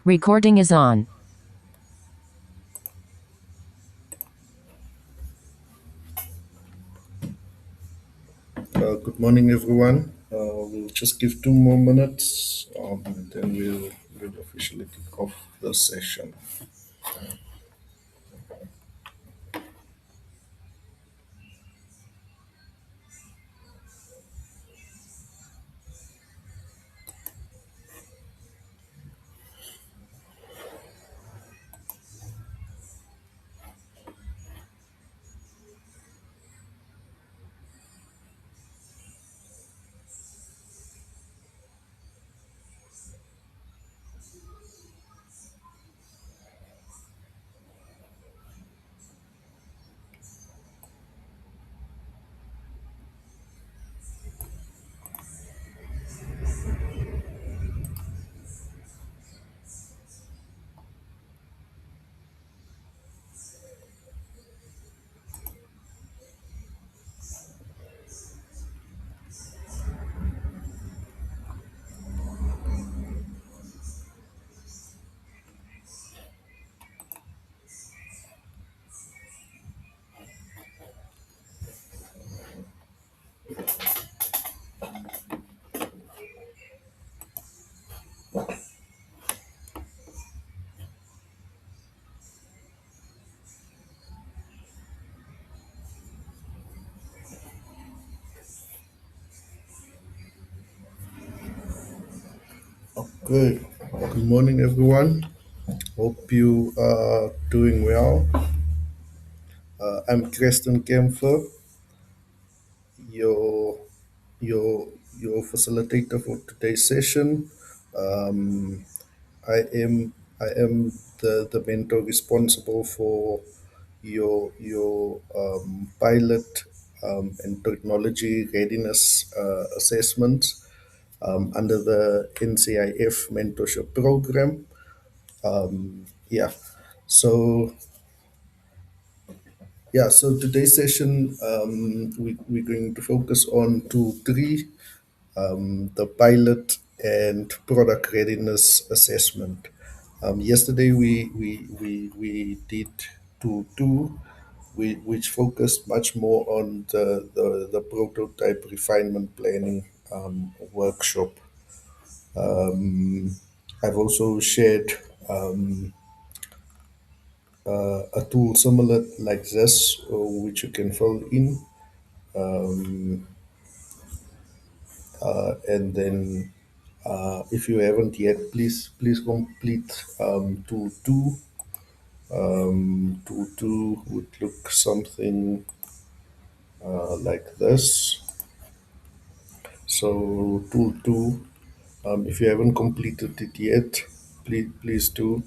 Recording is on. Good morning, everyone. We'll just give 2 more minutes, and then we'll officially kick off the session. Okay. Good morning, everyone. Hope you are doing well. I'm Kristen Kempfer, your your your facilitator for today's session. Um, I am the mentor responsible for your pilot and technology readiness assessments under the NCIF mentorship program. Yeah, so so today's session we're going to focus on tool three, the pilot and product readiness assessment. Yesterday we did tool two, which focused much more on the prototype refinement planning workshop. I've also shared a tool similar like this, which you can fill in, and then if you haven't yet, please complete tool two. Tool two would look something like this. So tool two, if you haven't completed it yet, please do.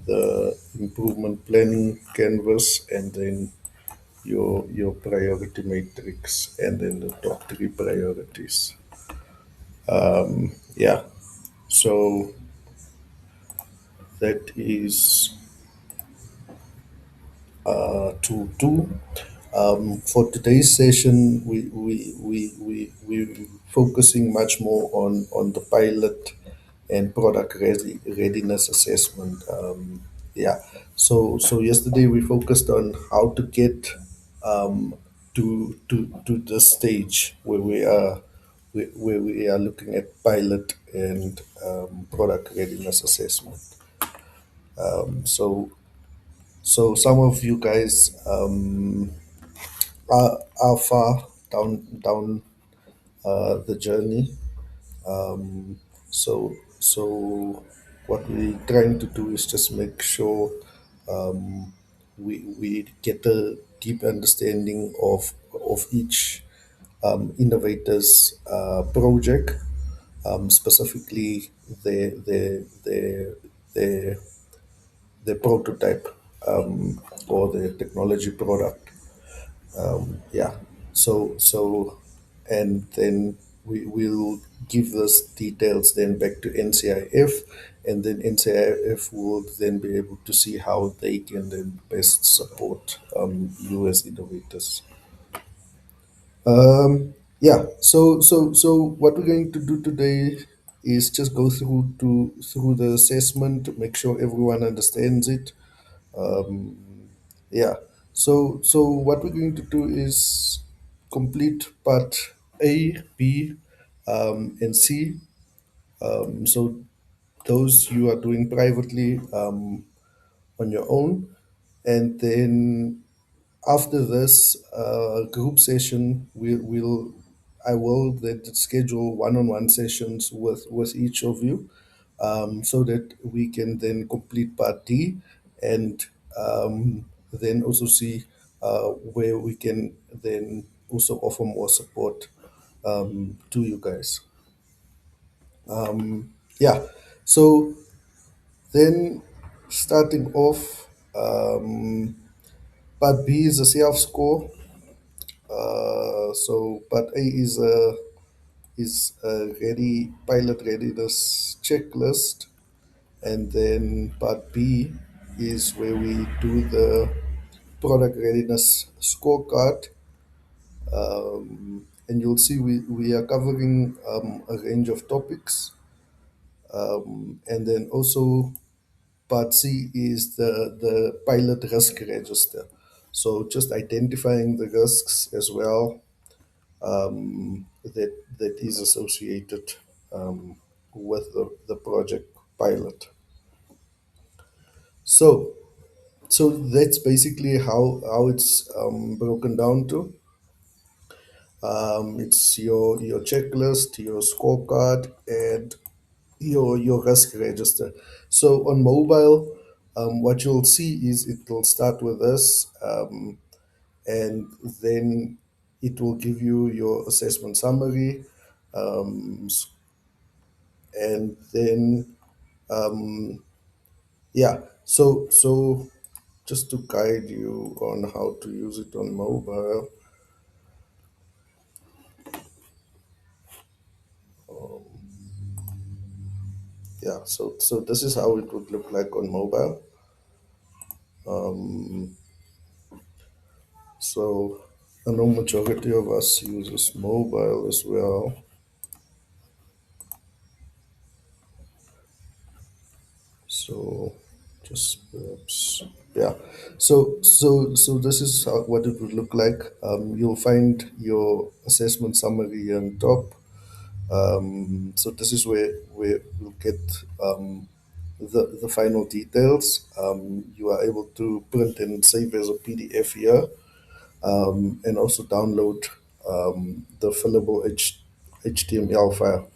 The improvement planning canvas, and then your priority matrix, and then the top three priorities. Yeah, so that is tool two. For today's session, we focusing much more on the pilot and product readiness assessment. Yeah, so yesterday we focused on how to get to the stage where where we are looking at pilot and product readiness assessment. So some of you guys are far down the journey. So what we're trying to do is just make sure we get a deep understanding of each innovators project, specifically their their prototype, or the technology product. Yeah. So and then we will give those details then back to NCIF, and then NCIF will then be able to see how they can then best support you as innovators. Yeah. So what we're going to do today. is just go through the assessment, make sure everyone understands it. Yeah. So what we're going to do is complete part A, B, and C. So those you are doing privately on your own, and then after this group session, I will then schedule one-on-one sessions with each of you, so that we can then complete part D, and then also see where we can then also offer more support to you guys. Yeah. So then starting off, part B is a self score. So part A is a ready pilot readiness checklist, and then part B is where we do the product readiness scorecard. And you'll see we are covering a range of topics. And then also part C is the pilot risk register. So just identifying the risks as well, that is associated with the project pilot. So so that's basically how it's broken down to. It's your checklist, your scorecard, and your risk register. So on mobile, what you'll see is it will start with this, and then it will give you your assessment summary, and then yeah. So just to guide you on how to use it on mobile. Yeah, so this is how it would look like on mobile. So I know majority of us uses mobile as well. So just perhaps, yeah. So this is what it would look like. You'll find your assessment summary on top. So this is where you'll get the final details. You are able to print and save as a PDF here, and also download the fillable HTML file,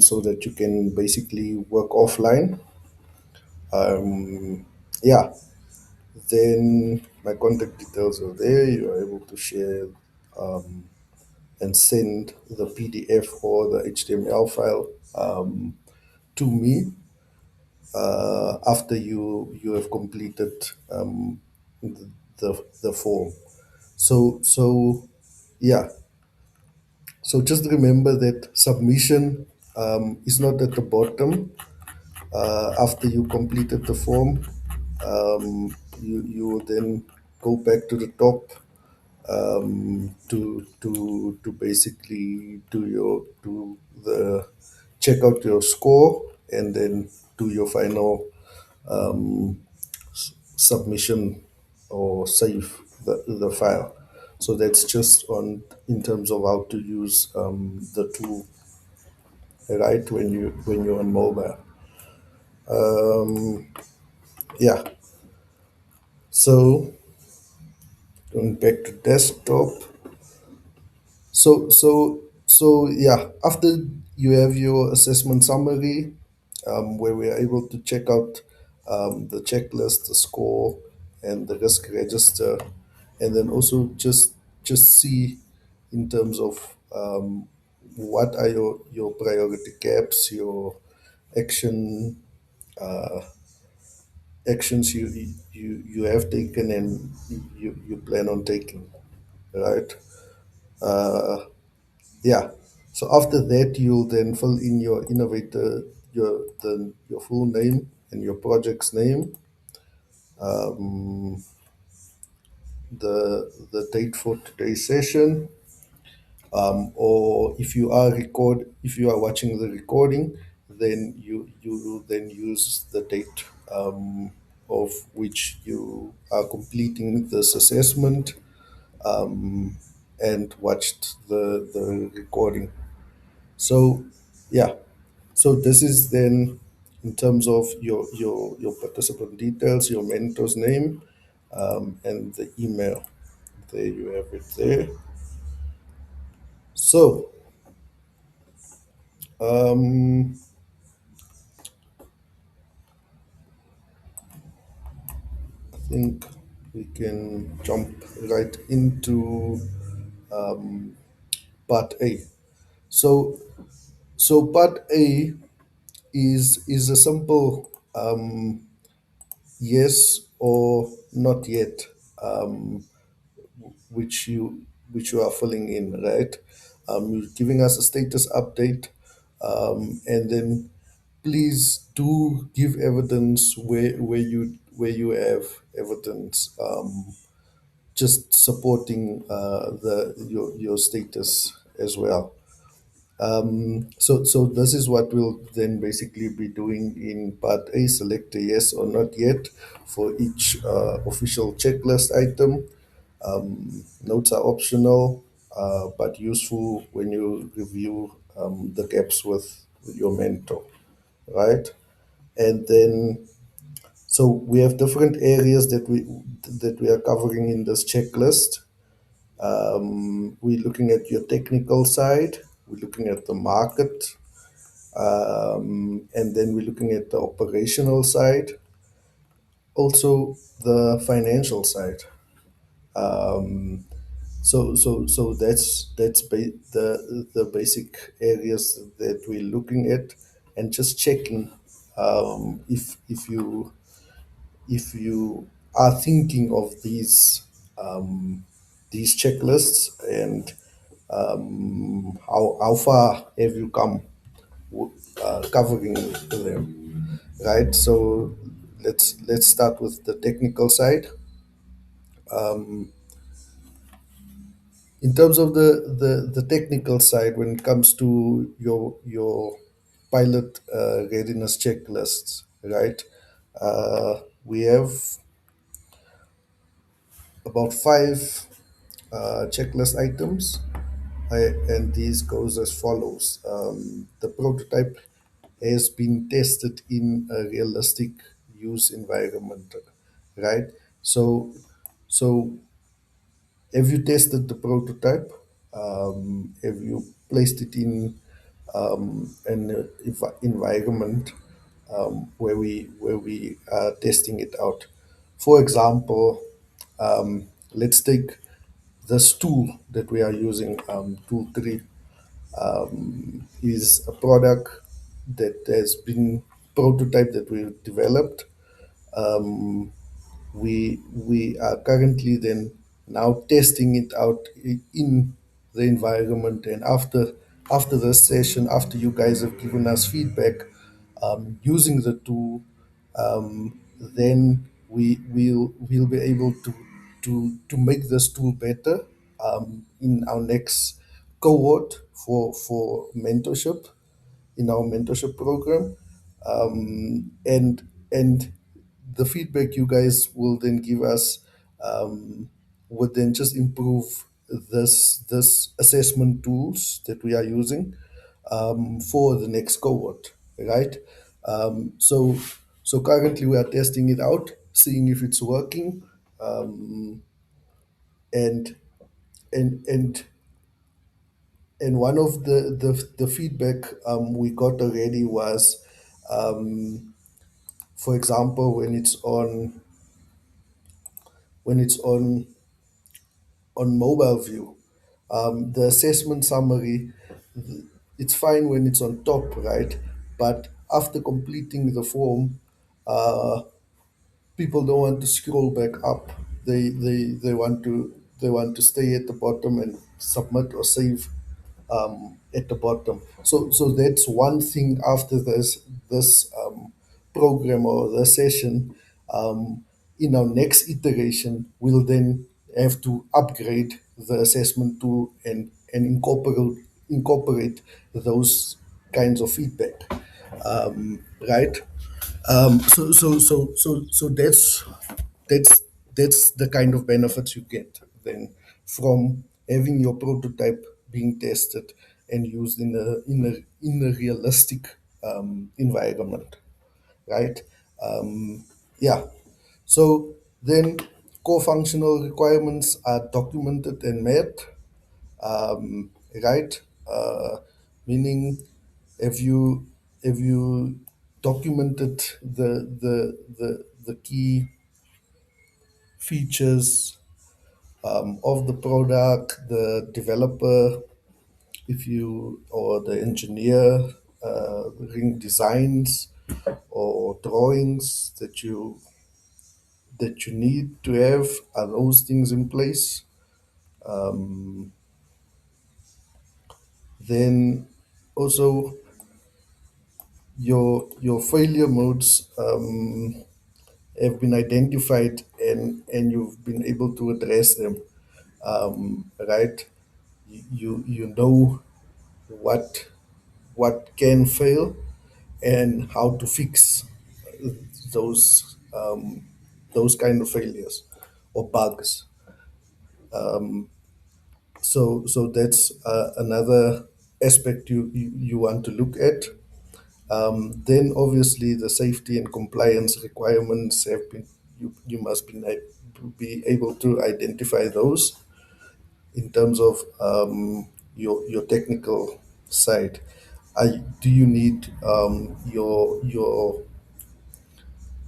so that you can basically work offline. Yeah, then my contact details are there. You are able to share and send the PDF or the HTML file to me after you have completed the form. So yeah. So just remember that submission is not at the bottom. After you completed the form, you will then go back to the top, to basically do the check out your score, and then do your final submission or save the file. So that's just on in terms of how to use the tool, right, when you're on mobile. Yeah. So going back to desktop. So yeah, after you have your assessment summary, where we are able to check out the checklist, the score, and the risk register, and then also just see in terms of what are your priority gaps, your action actions you have taken and you plan on taking, right? Yeah. So after that, you'll then fill in your innovator, your full name and your project's name, the date for today's session, Or if you are watching the recording, then you then use the date of which you are completing this assessment, and watched the recording. So yeah, so this is then in terms of your participant details, your mentor's name, and the email. There you have it there. So um, I think we can jump right into part A. So part A is a simple yes or not yet, um, which you are filling in, right? You're giving us a status update, and then please do give evidence where you have evidence, just supporting your status as well. So this is what we'll then basically be doing in part A. Select a yes or not yet for each official checklist item. Notes are optional, but useful when you review the gaps with your mentor, right? And then, so we have different areas that we are covering in this checklist. We're looking at your technical side. We're looking at the market, and then we're looking at the operational side, also the financial side. Um, so that's the basic areas that we're looking at, and just checking if you are thinking of these checklists, and how far have you come covering them, right? So let's start with the technical side. In terms of the technical side, when it comes to your pilot readiness checklists, right? We have about five checklist items, and these goes as follows. The prototype has been tested in a realistic use environment, right? So so have you tested the prototype? Have you placed it in an environment where we are testing it out? For example, let's take this tool that we are using, tool 3, is a product that has been prototype that we've developed. We are currently then now testing it out in the environment, and after this session, after you guys have given us feedback, using the tool, then we'll be able to make this tool better in our next cohort for mentorship, in our mentorship program, and the feedback you guys will then give us would then just improve this assessment tools that we are using for the next cohort, right? So currently we are testing it out, seeing if it's working, and and and and one of the feedback we got already was, for example, when it's on mobile view, the assessment summary, it's fine when it's on top, right? But after completing the form, people don't want to scroll back up. They want to stay at the bottom and submit or save at the bottom. So that's one thing. After this program or the session, in our next iteration, we'll then have to upgrade the assessment tool, and incorporate those kinds of feedback, right? So that's that's the kind of benefits you get then from having your prototype being tested and used in a realistic environment, right? Yeah. So then core functional requirements are documented and met, right? Meaning, if you documented the key features of the product, the developer, if you or the engineer ring designs or drawings that you need to have, are those things in place? Then also your failure modes have been identified, and you've been able to address them, right? You know what what can fail and how to fix those those kind of failures or bugs. So that's another aspect you want to look at. Then obviously the safety and compliance requirements have been, you must be able to identify those in terms of your technical side. Do you need your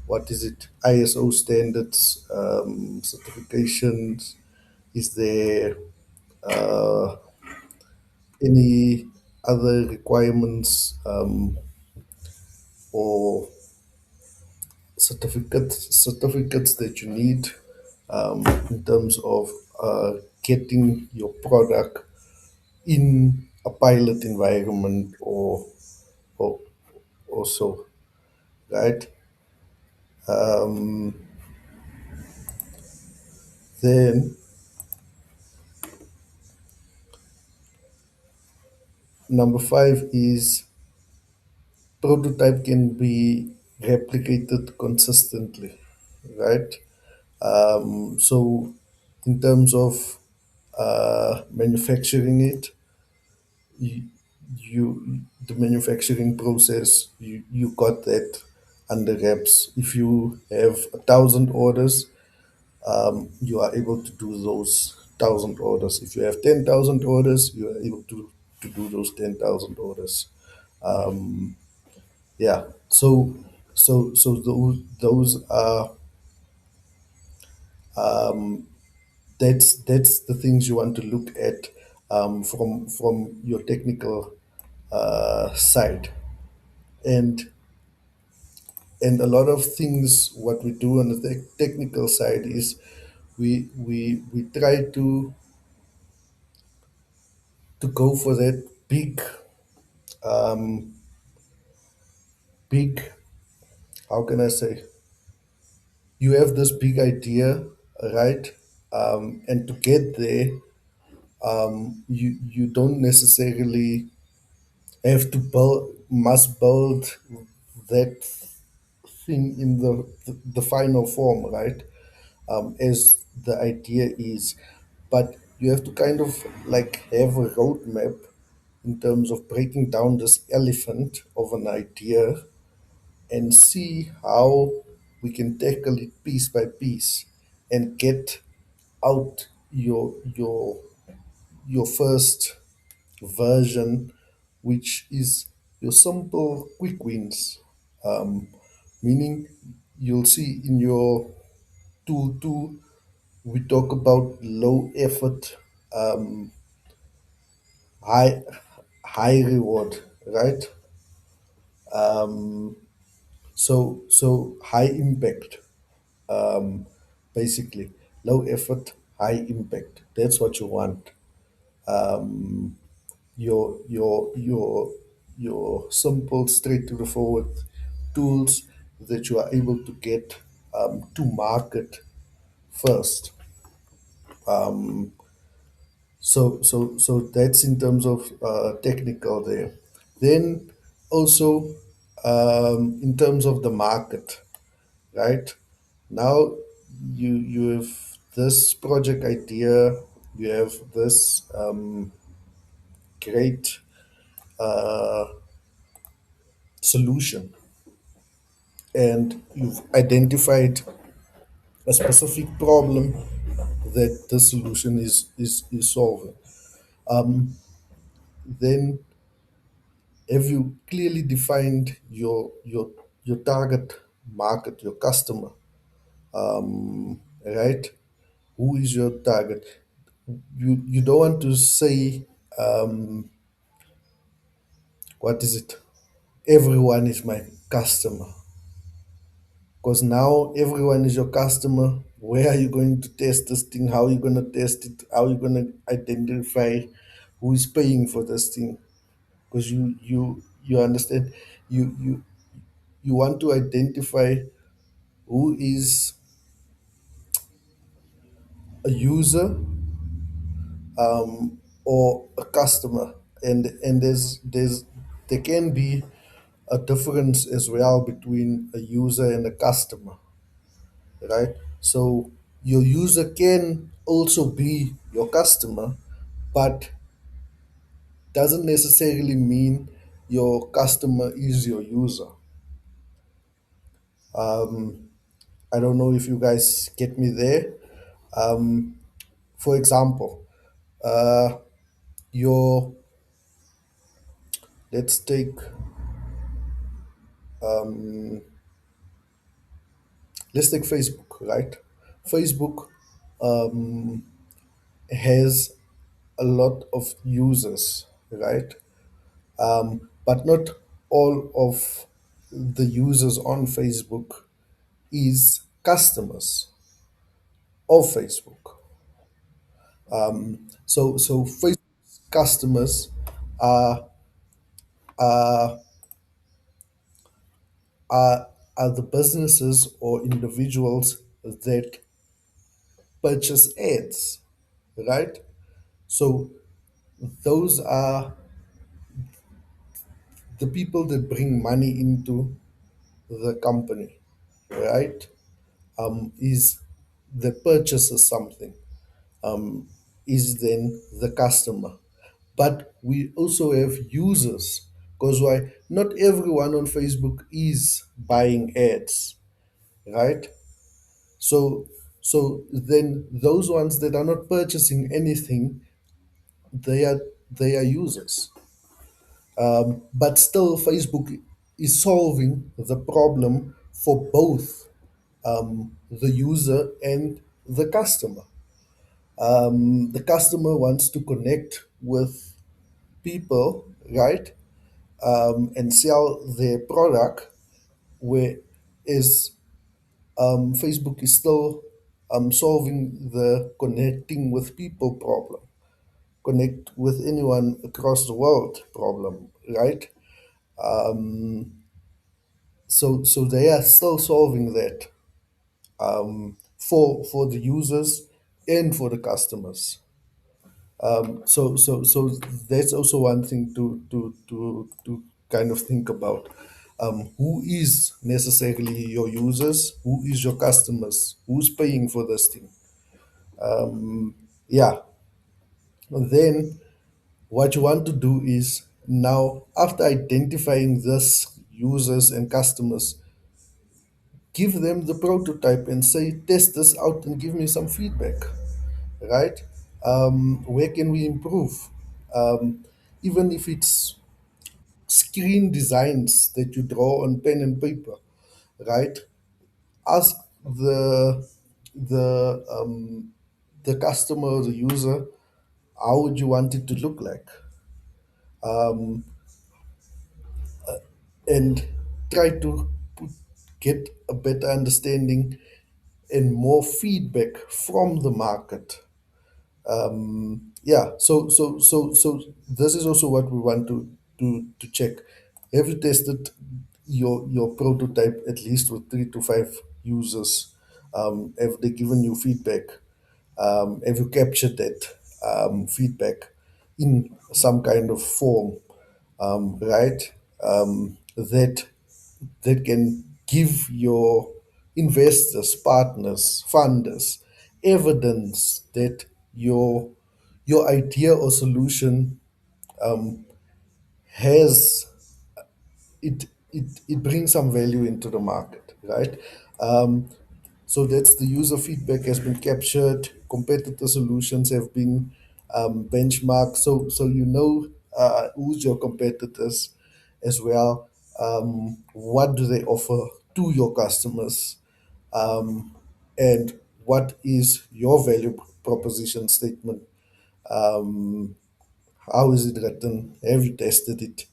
what is it, ISO standards certifications? Is there any other requirements or certificates that you need in terms of getting your product in a pilot environment or, or so, right? Then number five is prototype can be replicated consistently, right? So in terms of manufacturing it, you, you the manufacturing process, you got that under wraps. If you have 1,000 orders, you are able to do those 1,000 orders. If you have 10,000 orders, you are able to do those 10,000 orders. Yeah. So those are that's the things you want to look at from your technical side, and a lot of things what we do on the technical side is we try to go for that big, how can I say, you have this big idea, right? And to get there, you don't necessarily have to must build that thing in the final form, right? As the idea is, but you have to kind of like have a roadmap in terms of breaking down this elephant of an idea and see how we can tackle it piece by piece and get out your first version, which is your simple quick wins. Meaning, you'll see in your tool two, we talk about low effort, high high reward, right? So high impact, basically low effort, high impact. That's what you want. Your simple, straight to the forward tools that you are able to get to market first. So that's in terms of technical there. Then also in terms of the market, right? Now you have this project idea, you have this great uh, solution, and you've identified a specific problem that the solution is solving. Then have you clearly defined your target market, your customer, right? Who is your target? You don't want to say what is it? Everyone is my customer, because now everyone is your customer. Where are you going to test this thing? How are you going to test it? How are you going to identify who is paying for this thing? Because you understand, you you want to identify who is a user or a customer, and there can be a difference as well between a user and a customer, right? So your user can also be your customer, but doesn't necessarily mean your customer is your user. I don't know if you guys get me there. For example, your let's take let's take Facebook, right? Facebook has a lot of users, right? But not all of the users on Facebook is customers of Facebook. So Facebook's customers are are are are the businesses or individuals that purchase ads, right? So those are the people that bring money into the company, right? Is that purchases something, is then the customer. But we also have users, because why? Not everyone on Facebook is buying ads, right? So then those ones that are not purchasing anything, they are they are users. But still, Facebook is solving the problem for both the user and the customer. The customer wants to connect with people, right? And sell their product, whereas Facebook is still solving the connecting with people problem, connect with anyone across the world problem, right? So they are still solving that for the users and for the customers. So that's also one thing to kind of think about. Who is necessarily your users? Who is your customers? Who's paying for this thing? Yeah. Then what you want to do is now, after identifying this users and customers, give them the prototype and say, test this out and give me some feedback, right? Where can we improve? Even if it's screen designs that you draw on pen and paper, right? Ask the customer or the user, how would you want it to look like, and try to get a better understanding and more feedback from the market. Yeah, so this is also what we want to check. Have you tested your prototype at least with 3 to 5 users? Have they given you feedback? Have you captured that? feedback in some kind of form, right? That can give your investors, partners, funders evidence that your idea or solution has it brings some value into the market, right? Um, so that's the user feedback has been captured, competitor solutions have been benchmarked, so you know who's your competitors as well. What do they offer to your customers? And what is your value proposition statement? How is it written? Have you tested it?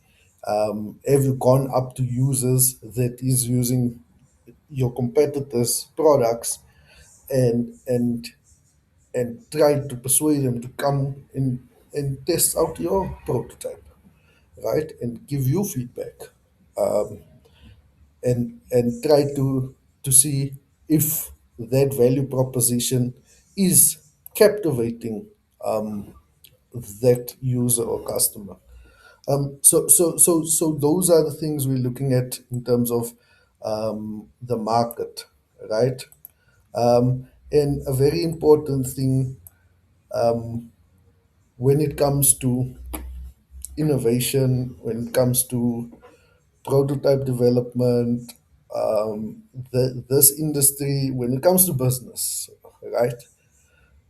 Have you gone up to users that is using your competitors' products and and try to persuade them to come in and test out your prototype, right? And give you feedback, and try to see if that value proposition is captivating that user or customer. So those are the things we're looking at in terms of the market, right? And a very important thing when it comes to innovation, when it comes to prototype development, this industry, when it comes to business, right?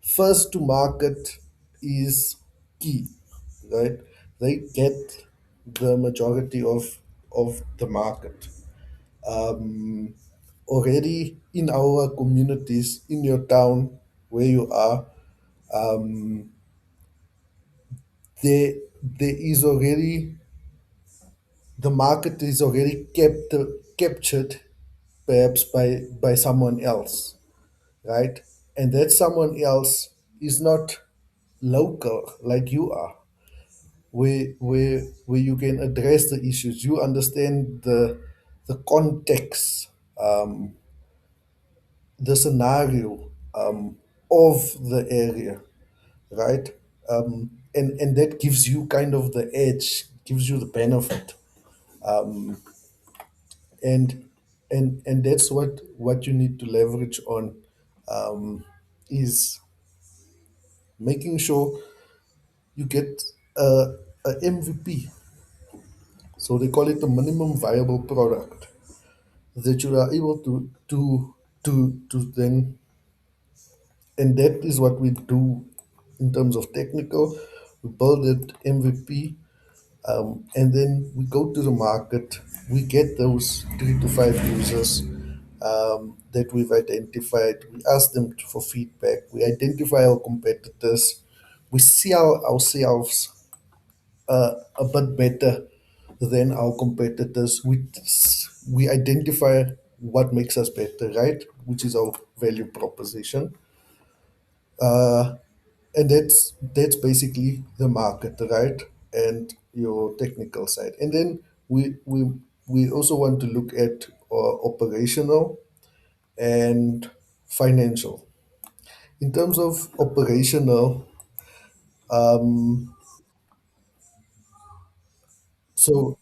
First to market is key, right? They get the majority of the market. Already in our communities, in your town, where you are, there is already the market is already captured perhaps by someone else, right? And that someone else is not local like you are, where you can address the issues. You understand the context, the scenario of the area, right? And that gives you kind of the edge, gives you the benefit, and and that's what you need to leverage on, is making sure you get a MVP. So they call it the minimum viable product that you are able to then, and that is what we do in terms of technical. We build that MVP, and then we go to the market. We get those 3 to 5 users that we've identified. We ask them for feedback. We identify our competitors. We sell ourselves a bit better than our competitors. We identify what makes us better, right? Which is our value proposition, and that's basically the market, right? And your technical side, and then we also want to look at operational and financial. In terms of operational, so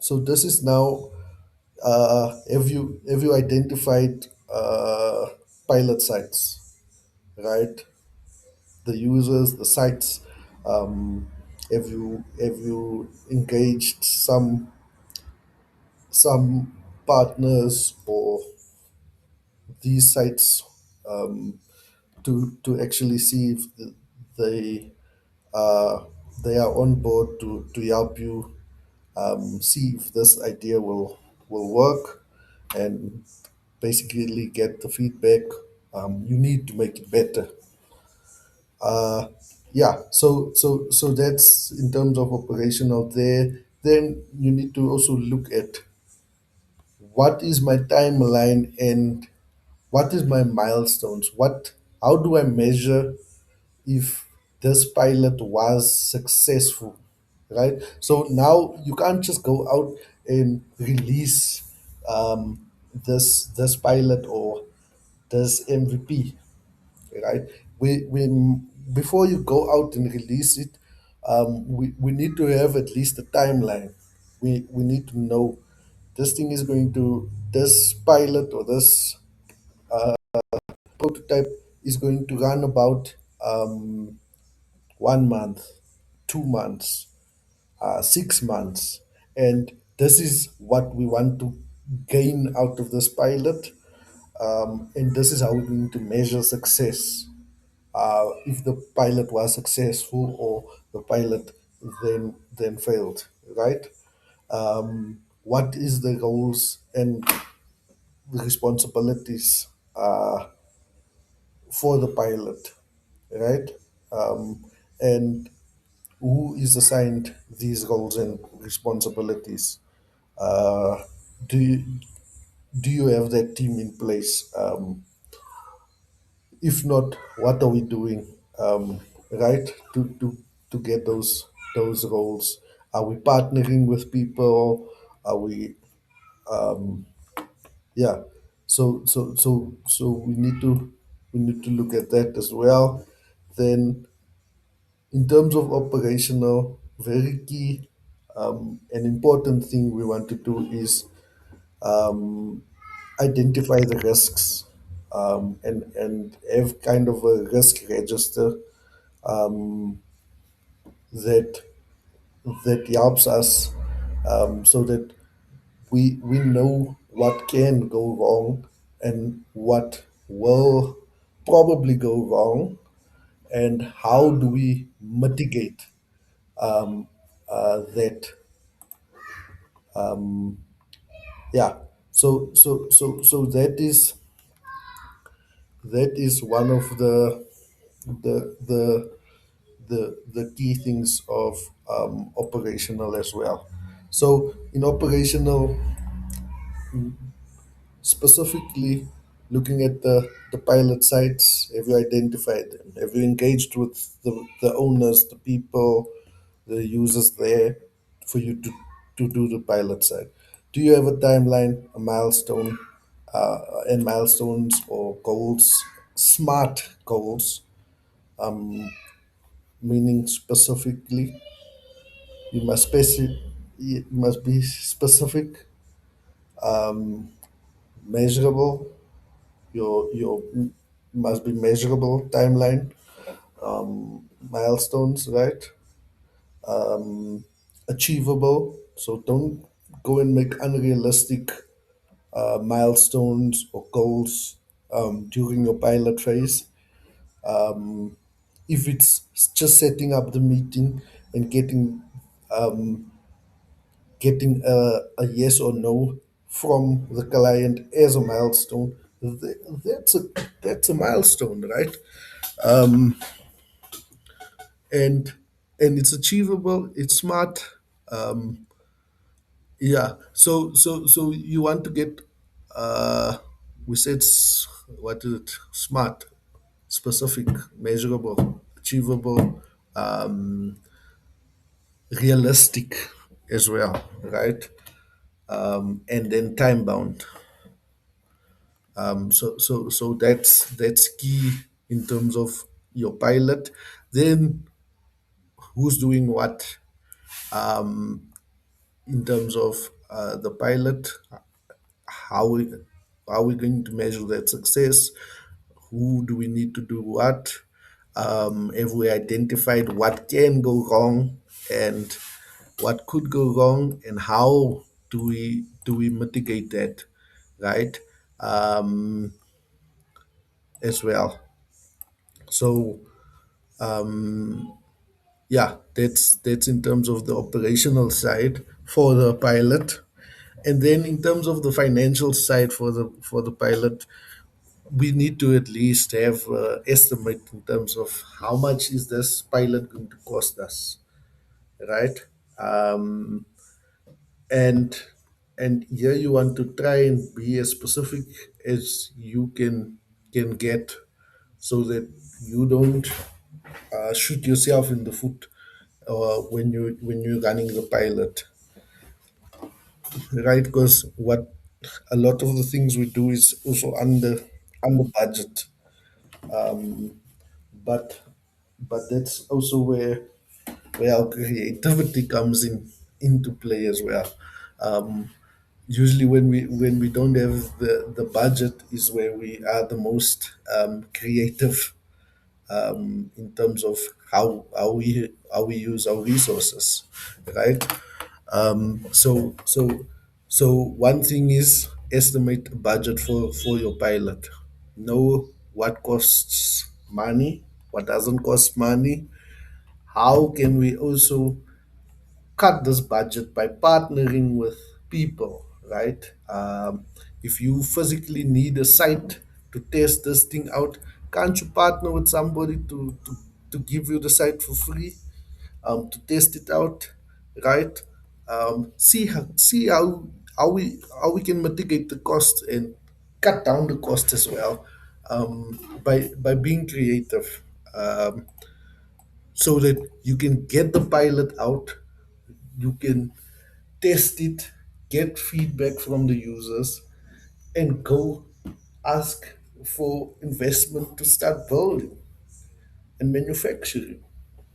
so this is now, have you identified pilot sites, right? The users, the sites. Have you engaged some partners or these sites, to actually see if they uh, they are on board to help you, see if this idea will work, and basically get the feedback you need to make it better. Yeah, so that's in terms of operational there. Then you need to also look at what is my timeline and what is my milestones. How do I measure if this pilot was successful, right? So now you can't just go out and release this pilot or this MVP, right? we before you go out and release it, we need to have at least a timeline. We need to know this thing is going to this pilot or this prototype is going to run about 1 month, 2 months, 6 months, and this is what we want to gain out of this pilot, and this is how we're going to measure success. If the pilot was successful or the pilot then failed, right? What is the roles and the responsibilities for the pilot, right? And who is assigned these roles and responsibilities? Uh, do you do you have that team in place? If not, what are we doing, right, to get those roles? Are we partnering with people? Are we, yeah? So we need to look at that as well. Then, in terms of operational, very key an important thing we want to do is identify the risks, and have kind of a risk register that that helps us, so that we know what can go wrong and what will probably go wrong, and how do we mitigate that. Yeah. So that is one of the the key things of operational as well. So in operational, specifically looking at the pilot sites, have you identified them? Have you engaged with the owners, the people, the users there for you to do the pilot site? Do you have a timeline, a milestone, and milestones or goals, smart goals, meaning specifically you must be specific, measurable. Your must be measurable timeline, milestones, right? Achievable. So don't go and make unrealistic milestones or goals during your pilot phase. If it's just setting up the meeting and getting a yes or no from the client as a milestone, that's a milestone, right? And it's achievable, it's smart. Yeah. So you want to get, we said, what is it? Smart, specific, measurable, achievable, realistic as well, right? And then time bound. So that's key in terms of your pilot. Then who's doing what in terms of the pilot? How we are we going to measure that success? Who do we need to do what? Have we identified what can go wrong and what could go wrong, and how do we mitigate that, right? Um, as well. So yeah, that's in terms of the operational side for the pilot. And then in terms of the financial side for the pilot, we need to at least have estimate in terms of how much is this pilot going to cost us, right? um, and and here you want to try and be as specific as you can get, so that you don't shoot yourself in the foot when you're running the pilot, right? Because what a lot of the things we do is also under budget. but that's also where our creativity comes into play as well. Um, Usually, when we don't have the budget, is where we are the most creative in terms of how we use our resources, right? So one thing is estimate a budget for your pilot. Know what costs money, what doesn't cost money. How can we also cut this budget by partnering with people, right? If you physically need a site to test this thing out, can't you partner with somebody to give you the site for free, to test it out, right? See how we can mitigate the cost and cut down the cost as well, by being creative, so that you can get the pilot out, you can test it, get feedback from the users, and go ask for investment to start building and manufacturing,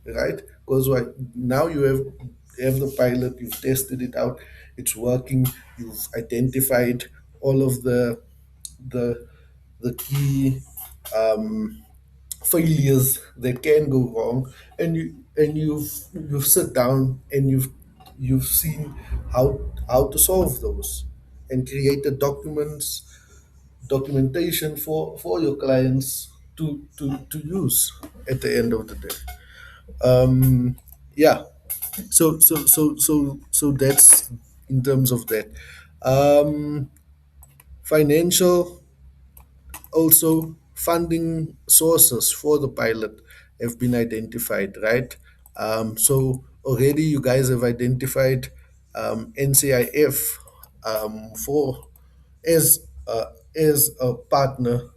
right? Because now you have the pilot, you've tested it out, it's working, you've identified all of the the key failures that can go wrong, and you've sit down and you've seen how to solve those and created documentation for your clients to use at the end of the day. Yeah, so that's in terms of that. Financial, also funding sources for the pilot have been identified, right? So already you guys have identified NCIF for as a partner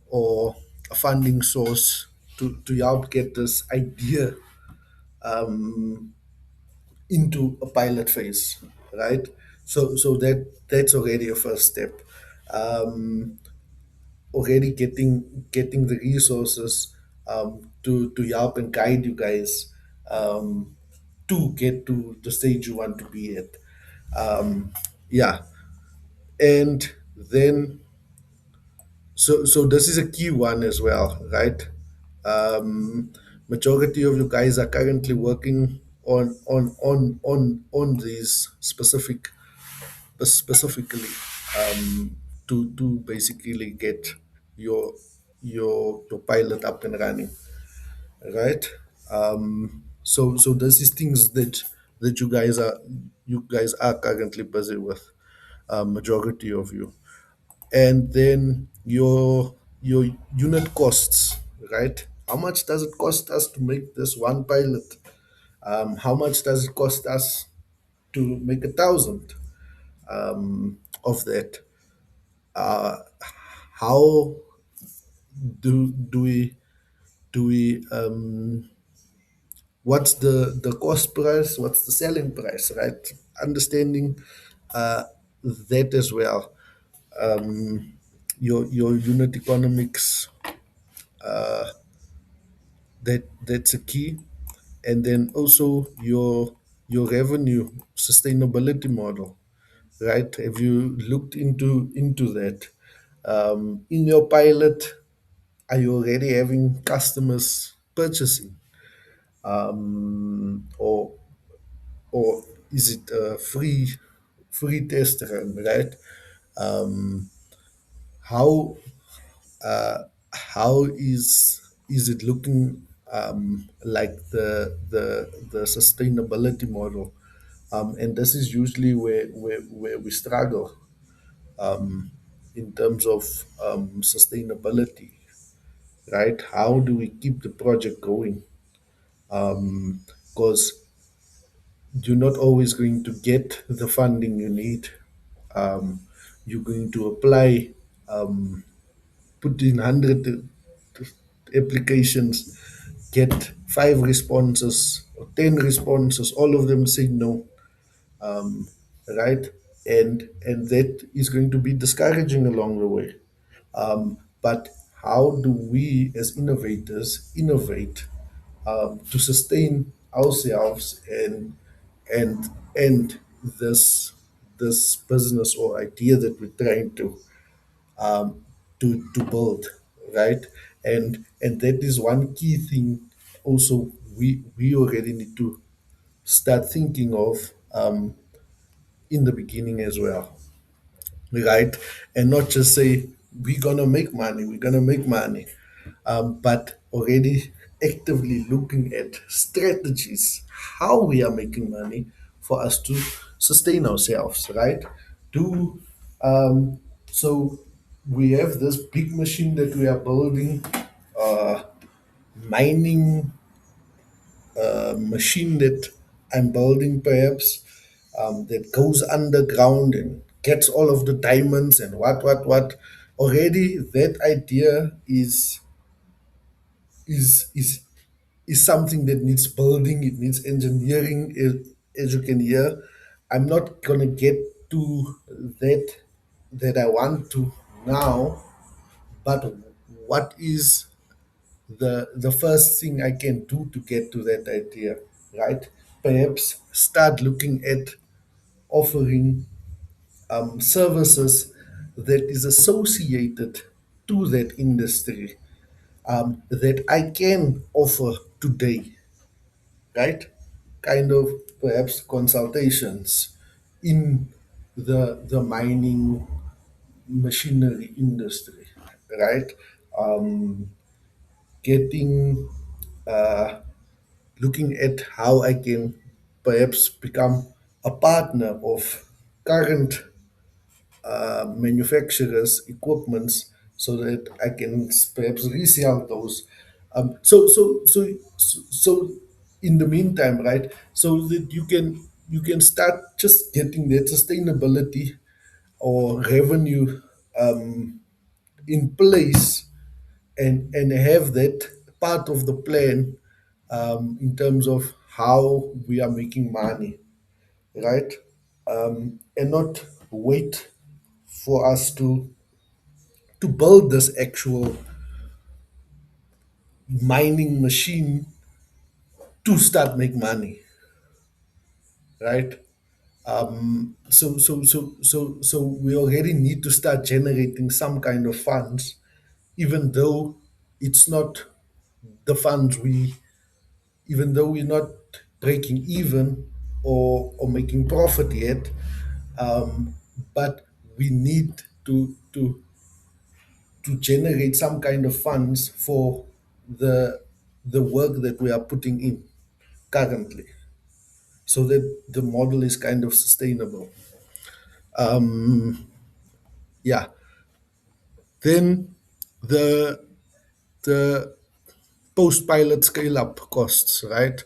or a funding source to help get this idea into a pilot phase, right? So that's already a first step. Um, Already getting the resources to help and guide you guys to get to the stage you want to be at. Yeah, and then so this is a key one as well, right? Majority of you guys are currently working on these specifically, to basically get your your pilot up and running, right? So this is things that you guys are currently busy with, majority of you. And then your unit costs, right? How much does it cost us to make this one pilot? How much does it cost us to make 1,000 of that? How do we do we what's the cost price, what's the selling price, right? Understanding that as well. Your unit economics, that's a key. And then also your revenue sustainability model, right? Have you looked into that? In your pilot, are you already having customers purchasing, or is it a free test run, right? How how is it looking, like the sustainability model? And this is usually where we struggle in terms of sustainability, right? How do we keep the project going? Because you're not always going to get the funding you need. You're going to apply, put in 100 applications, get 5 responses or 10 responses, all of them say no, right? And that is going to be discouraging along the way. But how do we as innovators innovate to sustain ourselves and this this business or idea that we're trying to build, right? And that is one key thing. Also, we already need to start thinking of in the beginning as well, right? And not just say we're gonna make money, we're gonna make money, but already actively looking at strategies how we are making money for us to sustain ourselves, right? Do so we have this big machine that we are building, mining machine that I'm building, perhaps, that goes underground and gets all of the diamonds and what. Already, that idea is is something that needs building. It needs engineering, as you can hear. I'm not gonna get to that that I want to now, but what is the first thing I can do to get to that idea, right? Perhaps start looking at offering services that is associated to that industry, that I can offer today, right? Kind of perhaps consultations in the mining machinery industry, right? Um, Getting looking at how I can perhaps become a partner of current manufacturers' equipments so that I can perhaps resell those. So in the meantime, right? So that you can start just getting that sustainability or revenue in place and have that part of the plan in terms of how we are making money, right? And not wait for us to build this actual mining machine to start make money, right? So we already need to start generating some kind of funds, even though it's not the funds we even though we're not breaking even or making profit yet, um, but we need to generate some kind of funds for the work that we are putting in currently, so that the model is kind of sustainable. Yeah. Then the the post pilot scale up costs, right?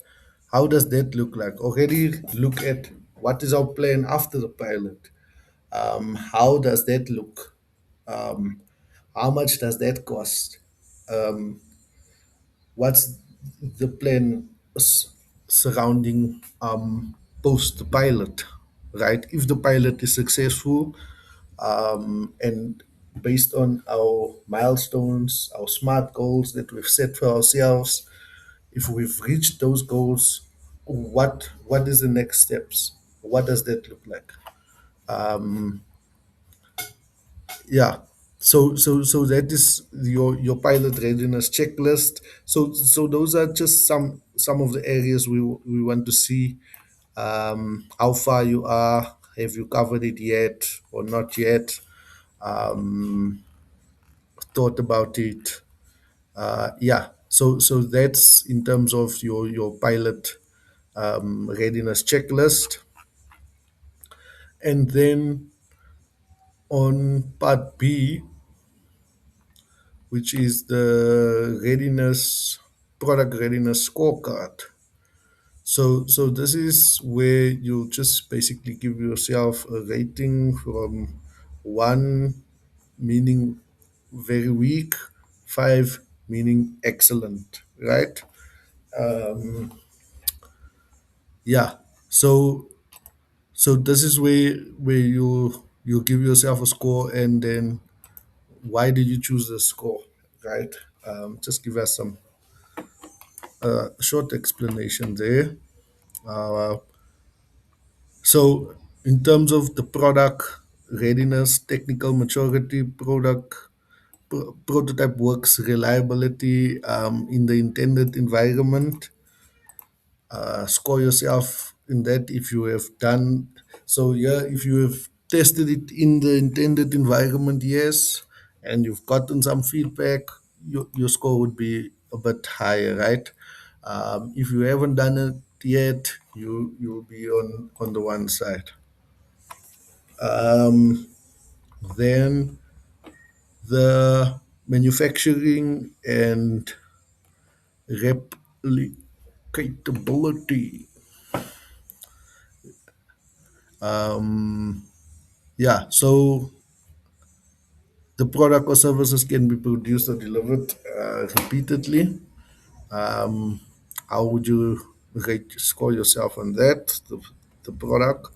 How does that look like? Already look at what is our plan after the pilot. How does that look? Um, how much does that cost? What's the plan surrounding post pilot, right? If the pilot is successful, and based on our milestones, our SMART goals that we've set for ourselves, if we've reached those goals, what is the next steps? What does that look like? Yeah. So that is your pilot readiness checklist. So those are just some of the areas we want to see, how far you are, have you covered it yet or not yet, thought about it. Yeah. So that's in terms of your pilot readiness checklist. And then on part B, which is the readiness product readiness scorecard. So this is where you just basically give yourself a rating from one meaning very weak, five meaning excellent, right? Yeah. So so this is where you give yourself a score, and then why did you choose the score, right? Just give us some short explanation there. Uh, so, in terms of the product readiness, technical maturity, prototype works, reliability in the intended environment, score yourself in that if you have done so. Yeah, if you have tested it in the intended environment, yes, and you've gotten some feedback, your score would be a bit higher, right? If you haven't done it yet, you'll be on the one side. um, then the manufacturing and replicability. Yeah, so the product or services can be produced or delivered repeatedly. Um, how would you score yourself on that? The product,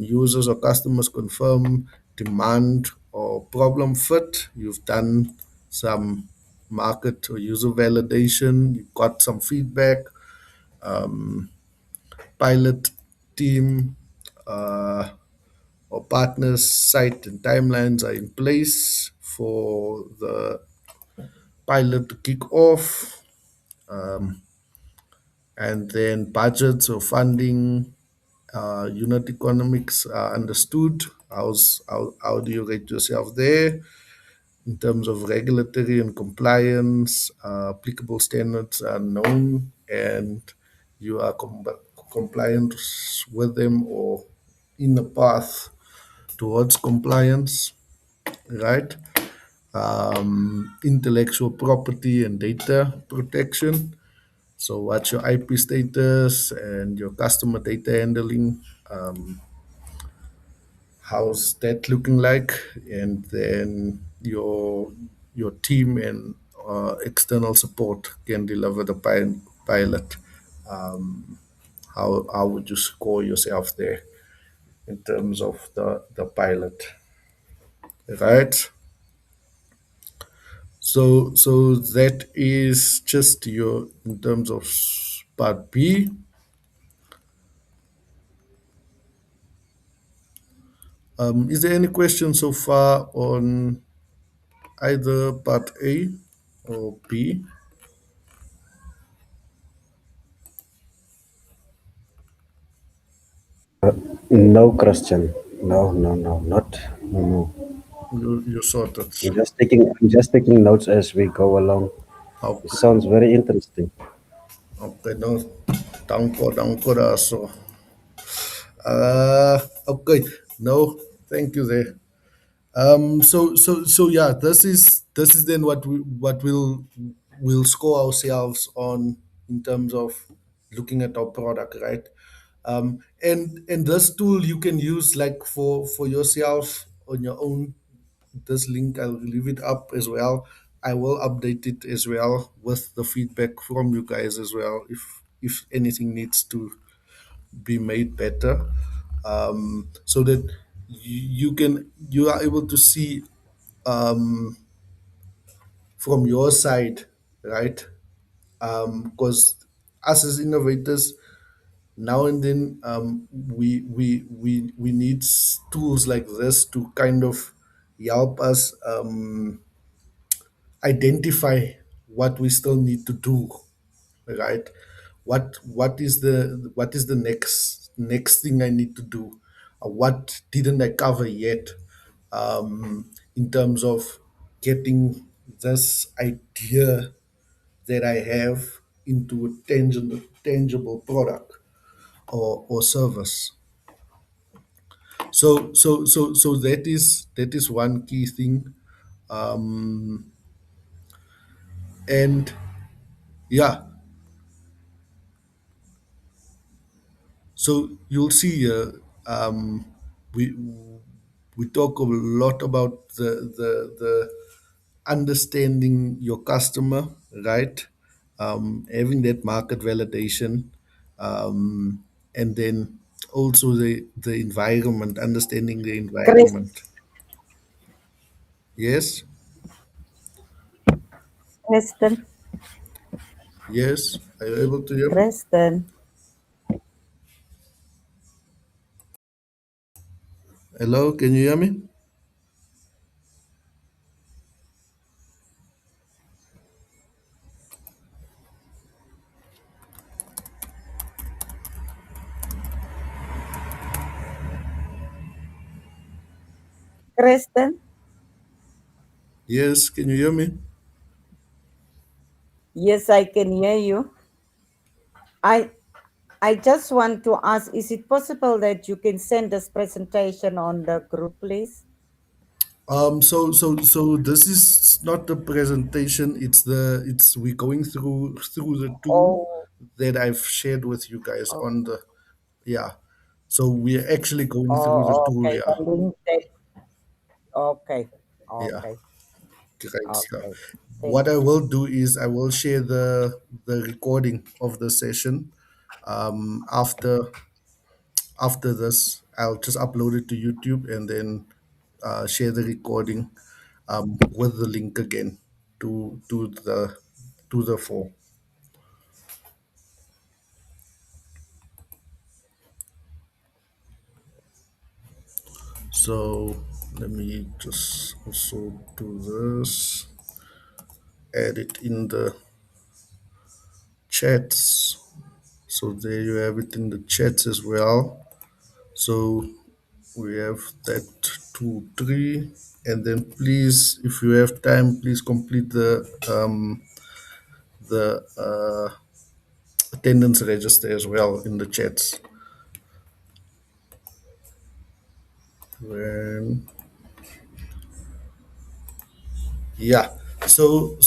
users or customers confirm demand or problem fit. You've done some market or user validation. You got some feedback. Pilot team. Or partners' site and timelines are in place for the pilot to kick off, and then budgets or funding, unit economics are understood. How do you rate yourself there in terms of regulatory and compliance? Applicable standards are known, and you are compliant with them or in the path towards compliance, right? Intellectual property and data protection. So, what's your IP status and your customer data handling? How's that looking like? And then your team and external support can deliver the pilot. How would you score yourself there in terms of the pilot, right? So that is just your in terms of part B. Is there any question so far on either part A or B? No, Christian. No, no, no, not. No, no. You sorted. I'm just taking notes as we go along. It Okay, sounds very interesting. okay, no, danko so. Okay, no, thank you there. So yeah, this is then what we'll score ourselves on in terms of looking at our product, right? And this tool you can use like for yourself on your own. This link I'll leave it up as well. I will update it as well with the feedback from you guys as well if anything needs to be made better, so that you are able to see from your side, right? Because us as innovators, now and then we need tools like this to kind of help us identify what we still need to do, right? What is the next thing I need to do? What didn't I cover yet? In terms of getting this idea that I have into a tangible product or service. So that is one key thing. And yeah, so you'll see, we we talk a lot about the understanding your customer, right? Having that market validation, and then also the environment, understanding the Chris, environment. Yes. Kristen, Yes, are you able to hear me? Kristen, Hello, can you hear me? Kristen. Yes, can you hear me? Yes, I can hear you. I I just want to ask, is it possible that you can send this presentation on the group, please? So this is not the presentation. It's we're going through the tool Oh, that I've shared with you guys oh, on the, yeah. So we're actually going through the oh, tool. okay. Yeah, The link that, okay, yeah, okay, great stuff. okay. What Thank I you. will do is I will share the recording of the session. After this, I'll just upload it to YouTube and then share the recording with the link again to the form. So let me just also do this, add it in the chats. So there you have it in the chats as well. So we have that 2 3, and then please, if you have time, please complete the attendance register as well in the chats. When Yeah. So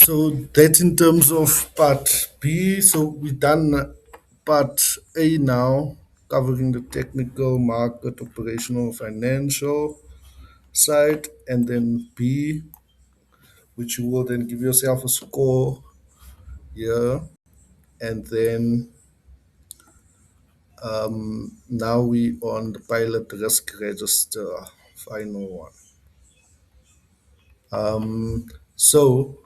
that's in terms of part B. So we've done part A now, covering the technical, market, operational, financial side, and then B, which you will then give yourself a score here, and then now we on the pilot risk register, final one. So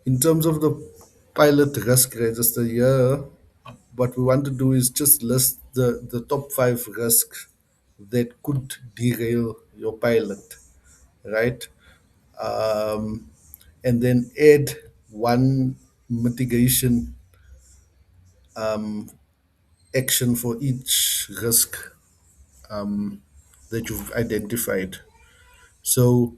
in terms of the pilot risk register here, what we want to do is just list the top five risks that could derail your pilot, right? Um, and then add one mitigation action for each risk that you've identified. So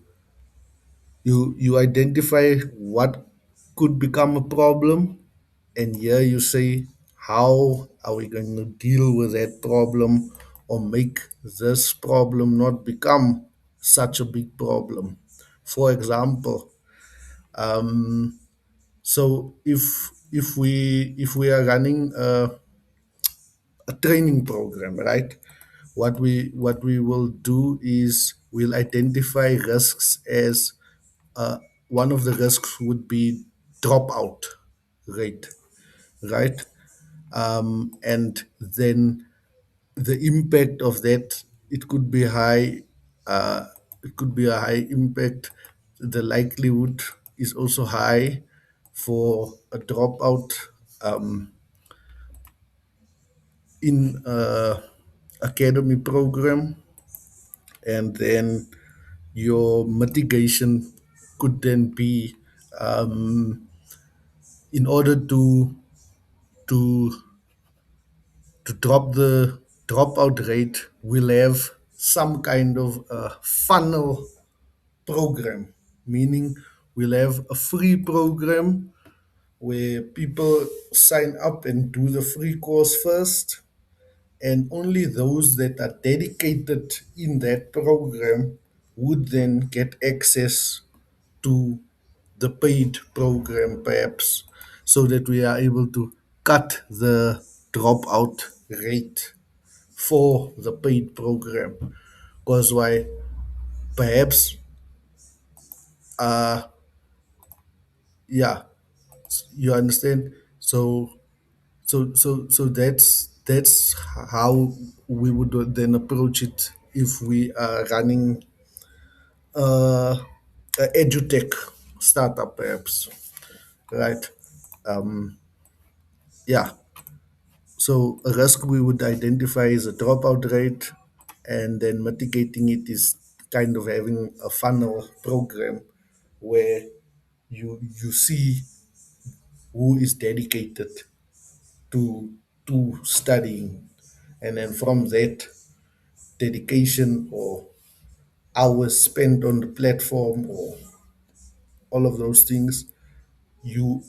you identify what could become a problem, and here you say how are we going to deal with that problem or make this problem not become such a big problem. For example, so if we are running a training program, right? What we will do is we'll identify risks as one of the risks would be dropout rate, right? And then the impact of that, it could be high. It could be a high impact. The likelihood is also high for a dropout in academy program, and then your mitigation could then be, in order to to drop the dropout rate, we'll have some kind of funnel program, meaning we'll have a free program where people sign up and do the free course first, and only those that are dedicated in that program would then get access to the paid program, perhaps, so that we are able to cut the dropout rate for the paid program. Because why? Perhaps, yeah, you understand. So that's how we would then approach it if we are running edutech startup, perhaps, right? Um, yeah. So a risk we would identify is a dropout rate, and then mitigating it is kind of having a funnel program where you see who is dedicated to studying, and then from that dedication or hours spent on the platform or all of those things, you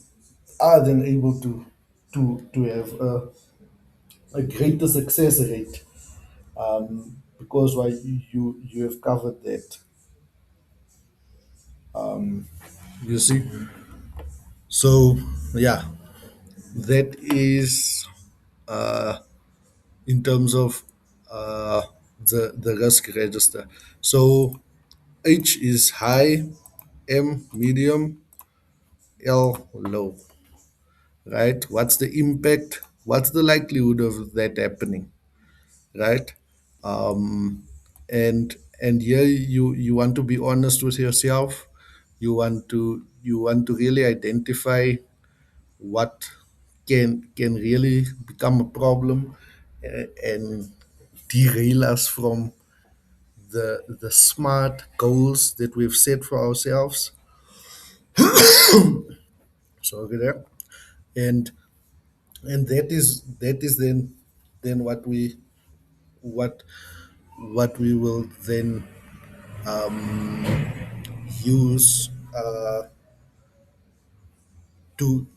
are then able to have a greater success rate, because why you have covered that, you see. So yeah, that is in terms of uh, the risk register. So H is high, M medium, L low, right? What's the impact? What's the likelihood of that happening, right? Um, and here you want to be honest with yourself. You want to really identify what can really become a problem, and derail us from the smart goals that we've set for ourselves. Sorry there. and and that is then what what we will then use to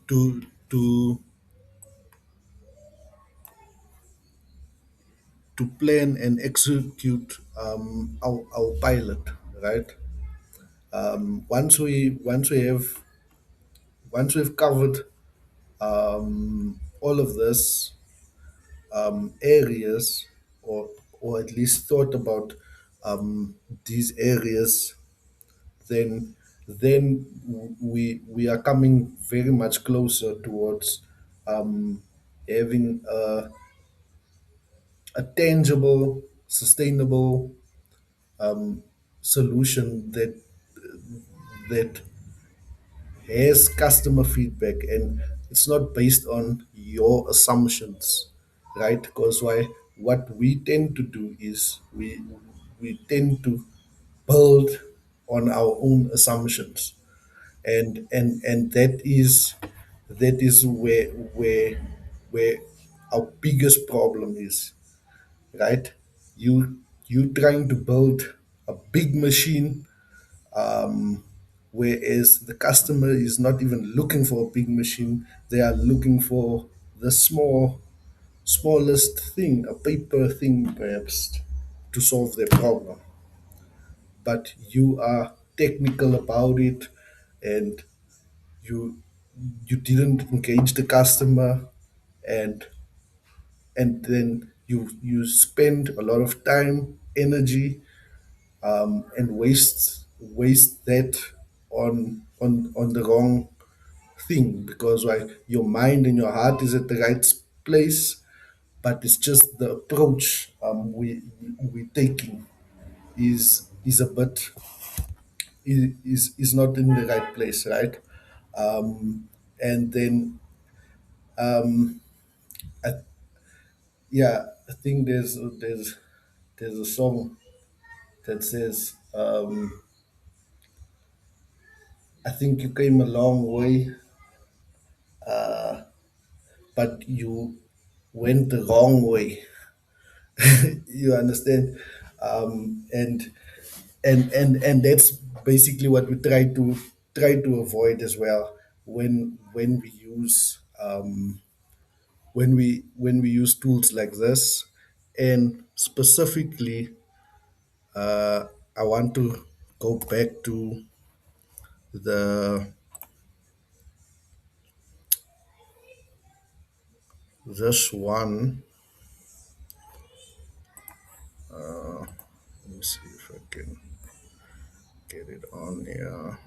to plan and execute our pilot, right? Once we've covered all of this areas, or at least thought about these areas, then we are coming very much closer towards having a tangible, sustainable solution that has customer feedback, and it's not based on your assumptions, right? Because why, what we tend to do is we tend to build on our own assumptions, and that is where our biggest problem is, right? You trying to build a big machine, whereas the customer is not even looking for a big machine. They are looking for the smallest thing, a paper thing perhaps, to solve their problem. But you are technical about it, and you you didn't engage the customer, and then you spend a lot of time, energy, and waste that on the wrong thing, because like your mind and your heart is at the right place, but it's just the approach we taking is a bit, is not in the right place, right? And then I, yeah, I think there's a song that says, I think you came a long way, but you went the wrong way. You understand? And that's basically what we try to avoid as well, when we use when we use tools like this. And specifically, I want to go back to the this one. Let me see if I can get it on here.